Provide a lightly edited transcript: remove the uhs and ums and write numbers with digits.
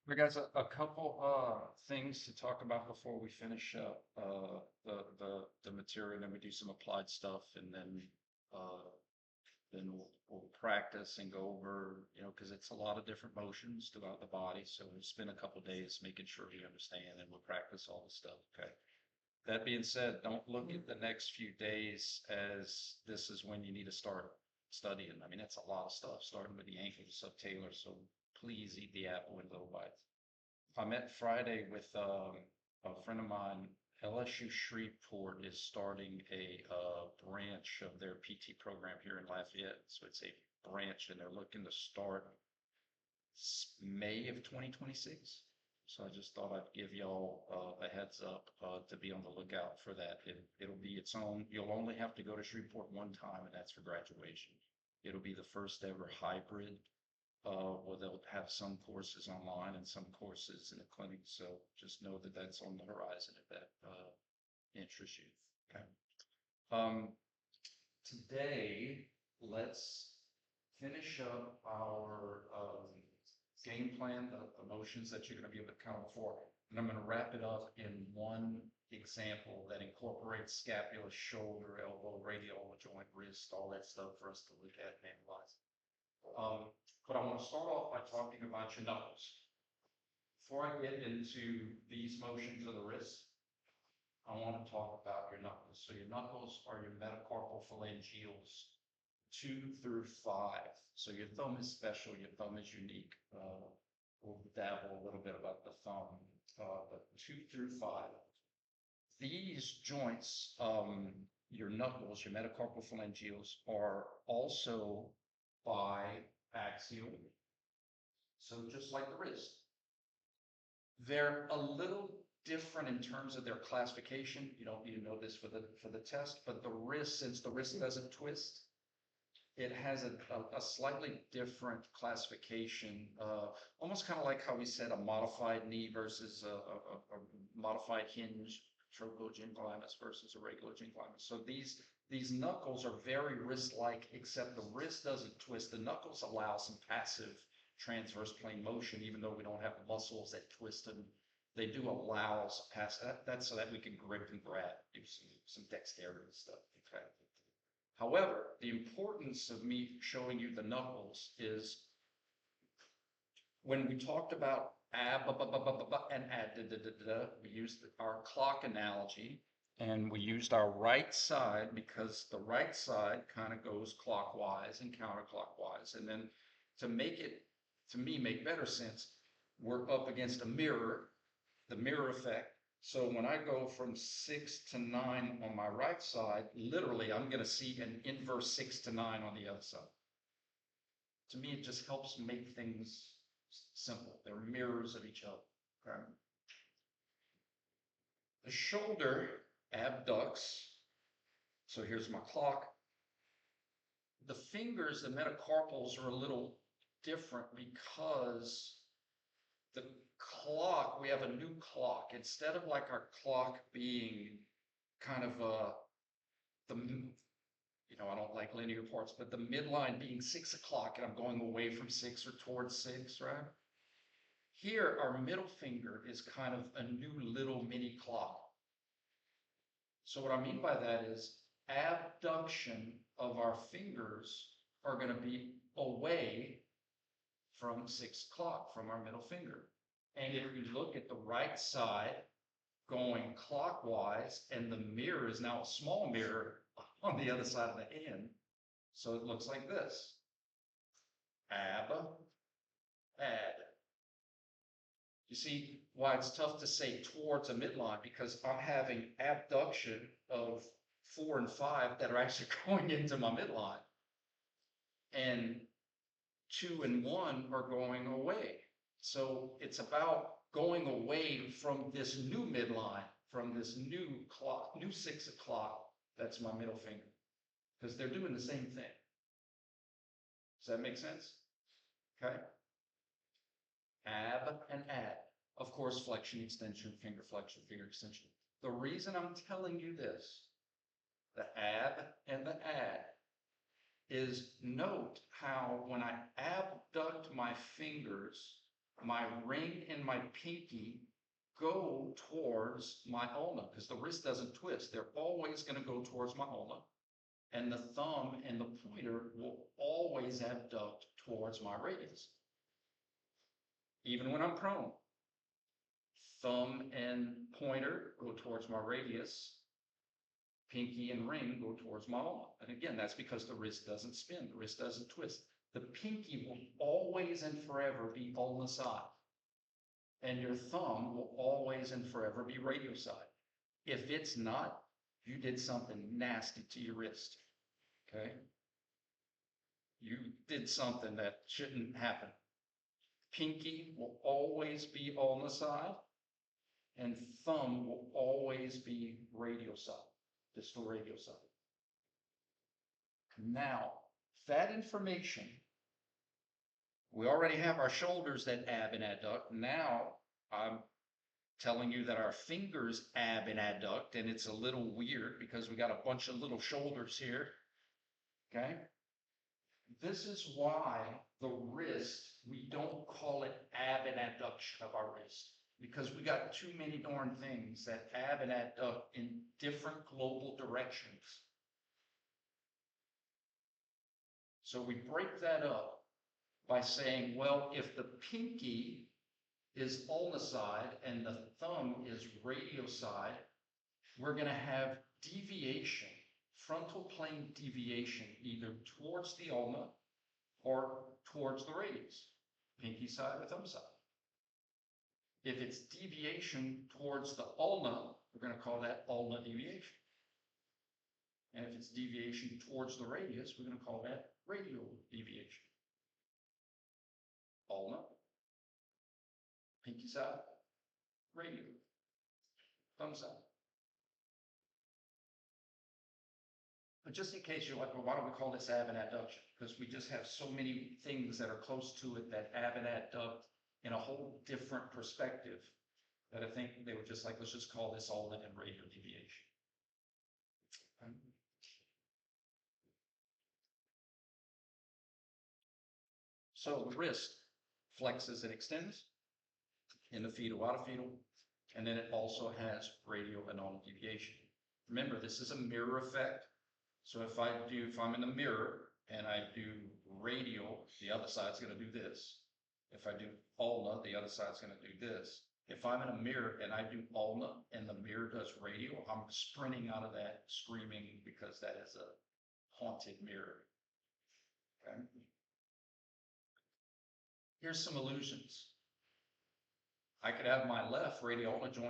We got a couple things to talk about before we finish up the material, and we do some applied stuff, and uh, then we'll practice and go over, because it's a lot of different motions throughout the body. So we'll spend a couple days making sure we understand, and we'll practice all the stuff. Okay. That being said, don't look at the next few days as this is when you need to start studying. I mean, that's a lot of stuff, starting with the ankle to subtalar. So please eat the apple in little bites. I met Friday with a friend of mine. LSU Shreveport is starting a branch of their PT program here in Lafayette. So it's a branch, and they're looking to start May of 2026. So I just thought I'd give y'all a heads up to be on the lookout for that. It'll be its own. You'll only have to go to Shreveport one time, and that's for graduation. It'll be the first ever hybrid where they'll have some courses online and some courses in the clinic. So just know that that's on the horizon if that interests you. Okay. Um, Today, let's finish up our game plan, the motions that you're going to be accountable for. And I'm going to wrap it up in one example that incorporates scapula, shoulder, elbow, radial joint, wrist, all that stuff for us to look at and analyze. But I want to start off by talking about your knuckles. Before I get into these motions of the wrist, I want to talk about your knuckles. So your knuckles are your metacarpal phalangeals 2 through 5. So your thumb is special, your thumb is unique. We'll dabble a little bit about the thumb, but 2 through 5. These joints, your knuckles, your metacarpal phalangeals, are also biaxial. So just like the wrist. They're a little different in terms of their classification. You don't need to know this for the test, but the wrist, since the wrist doesn't twist, it has a slightly different classification, almost kind of like how we said a modified knee versus a modified hinge, trochoginglymus versus a regular ginglymus. So these knuckles are very wrist-like, except the wrist doesn't twist. The knuckles allow some passive transverse plane motion, even though we don't have muscles that twist them. They do allow us pass that's so that we can grip and grab, do some dexterity stuff. Okay. However, the importance of me showing you the knuckles is when we talked about ab and ad, we used our clock analogy, and we used our right side because the right side kind of goes clockwise and counterclockwise. And then to make it, to me, make better sense, we're up against a mirror, the mirror effect. So when I go from 6 to 9 on my right side, literally I'm going to see an inverse 6 to 9 on the other side. To me, it just helps make things simple. They're mirrors of each other. Okay? The shoulder abducts. So here's my clock. The fingers, the metacarpals, are a little different because the clock, we have a new clock. Instead of like our clock being kind of I don't like linear parts, but the midline being 6 o'clock and I'm going away from 6 or towards 6, right? Here, our middle finger is kind of a new little mini clock. So what I mean by that is abduction of our fingers are going to be away from 6 o'clock, from our middle finger. And if you look at the right side going clockwise, and the mirror is now a small mirror on the other side of the hand, so it looks like this. Ab, ad. You see why it's tough to say towards a midline, because I'm having abduction of 4 and 5 that are actually going into my midline. And 2 and 1 are going away. So it's about going away from this new midline, from this new clock, new 6 o'clock, that's my middle finger, because they're doing the same thing. Does that make sense? Okay. Ab and ad. Of course, flexion, extension, finger flexion, finger extension. The reason I'm telling you this, the ab and the ad, is note how when I abduct my fingers, my ring and my pinky go towards my ulna because the wrist doesn't twist. They're always going to go towards my ulna. And the thumb and the pointer will always abduct towards my radius. Even when I'm prone, thumb and pointer go towards my radius. Pinky and ring go towards my ulna. And again, that's because the wrist doesn't spin, the wrist doesn't twist. The pinky will always and forever be ulna side. And your thumb will always and forever be radial side. If it's not, you did something nasty to your wrist. Okay? You did something that shouldn't happen. Pinky will always be ulna side, and thumb will always be radial side, distal radial side. Now, that information, we already have our shoulders that ab and adduct. Now, I'm telling you that our fingers ab and adduct, and it's a little weird because we got a bunch of little shoulders here. Okay? This is why the wrist, we don't call it ab and adduction of our wrist, because we got too many darn things that ab and adduct in different global directions. So we break that up by saying, well, if the pinky is ulna side and the thumb is radial side, we're going to have deviation, frontal plane deviation, either towards the ulna or towards the radius, pinky side or thumb side. If it's deviation towards the ulna, we're going to call that ulna deviation. And if it's deviation towards the radius, we're going to call that radial deviation. Ulna, pinky side, radial, thumb side. But just in case you're like, well, why don't we call this ab and adduction? Because we just have so many things that are close to it that ab and adduct in a whole different perspective that I think they were just like, let's just call this ulna and radial deviation. So the wrist flexes and extends in the fetal, out of fetal, and then it also has radial and ulnar deviation. Remember, this is a mirror effect. So if I'm in the mirror and I do radial, the other side's going to do this. If I do ulna, the other side's going to do this. If I'm in a mirror and I do ulna and the mirror does radial, I'm sprinting out of that screaming because that is a haunted mirror. Okay? Here's some illusions. I could have my left radial ulna joint